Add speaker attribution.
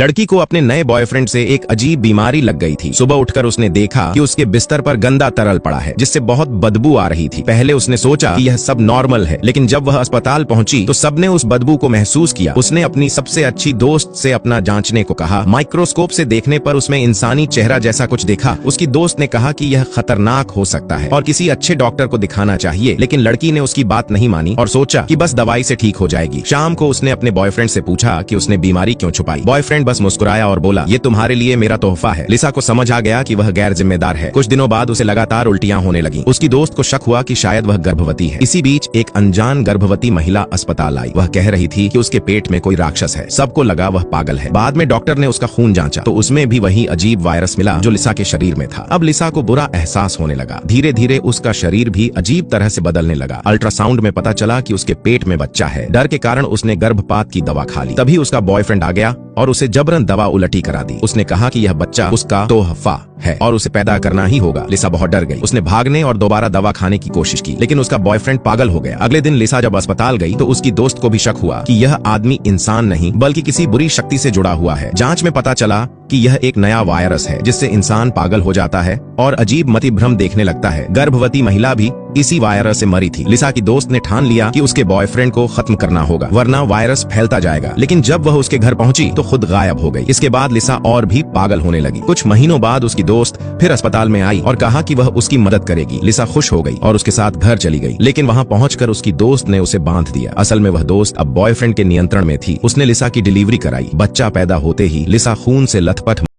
Speaker 1: लड़की को अपने नए बॉयफ्रेंड से एक अजीब बीमारी लग गई थी। सुबह उठकर उसने देखा कि उसके बिस्तर पर गंदा तरल पड़ा है, जिससे बहुत बदबू आ रही थी। पहले उसने सोचा कि यह सब नॉर्मल है, लेकिन जब वह अस्पताल पहुंची तो सबने उस बदबू को महसूस किया। उसने अपनी सबसे अच्छी दोस्त से अपना जांचने को कहा। माइक्रोस्कोप से देखने पर उसमें इंसानी चेहरा जैसा कुछ देखा। उसकी दोस्त ने कहा कि यह खतरनाक हो सकता है और किसी अच्छे डॉक्टर को दिखाना चाहिए, लेकिन लड़की ने उसकी बात नहीं मानी और सोचा कि बस दवाई से ठीक हो जाएगी। शाम को उसने अपने बॉयफ्रेंड से पूछा कि उसने बीमारी क्यों छुपाई। बॉयफ्रेंड बस मुस्कुराया और बोला, ये तुम्हारे लिए मेरा तोहफा है। लिसा को समझ आ गया कि वह गैर जिम्मेदार है। कुछ दिनों बाद उसे लगातार उल्टियां होने लगी। उसकी दोस्त को शक हुआ कि शायद वह गर्भवती है। इसी बीच एक अनजान गर्भवती महिला अस्पताल आई। वह कह रही थी कि उसके पेट में कोई राक्षस है। सबको लगा वह पागल है। बाद में डॉक्टर ने उसका खून जांचा तो उसमें भी वही अजीब वायरस मिला जो लिसा के शरीर में था। अब लिसा को बुरा एहसास होने लगा। धीरे धीरे उसका शरीर भी अजीब तरह से बदलने लगा। अल्ट्रासाउंड में पता चला कि उसके पेट में बच्चा है। डर के कारण उसने गर्भपात की दवा खा ली। तभी उसका बॉयफ्रेंड आ गया और उसे जबरन दवा उलटी करा दी। उसने कहा कि यह बच्चा उसका तोहफा है और उसे पैदा करना ही होगा। लिसा बहुत डर गई। उसने भागने और दोबारा दवा खाने की कोशिश की, लेकिन उसका बॉयफ्रेंड पागल हो गया। अगले दिन लिसा जब अस्पताल गई तो उसकी दोस्त को भी शक हुआ कि यह आदमी इंसान नहीं बल्कि किसी बुरी शक्ति से जुड़ा हुआ है। जांच में पता चला कि यह एक नया वायरस है जिससे इंसान पागल हो जाता है और अजीब मति भ्रम देखने लगता है। गर्भवती महिला भी इसी वायरस से मरी थी। लिसा की दोस्त ने ठान लिया कि उसके बॉयफ्रेंड को खत्म करना होगा, वरना वायरस फैलता जाएगा। लेकिन जब वह उसके घर पहुंची तो खुद गायब हो गई। इसके बाद लिसा और भी पागल होने लगी। कुछ महीनों बाद उसकी दोस्त फिर अस्पताल में आई और कहा कि वह उसकी मदद करेगी। लिसा खुश हो गई और उसके साथ घर चली गई, लेकिन वहां पहुंचकर उसकी दोस्त ने उसे बांध दिया। असल में वह दोस्त अब बॉयफ्रेंड के नियंत्रण में थी। उसने लिसा की डिलीवरी कराई। बच्चा पैदा होते ही लिसा खून से लथपथ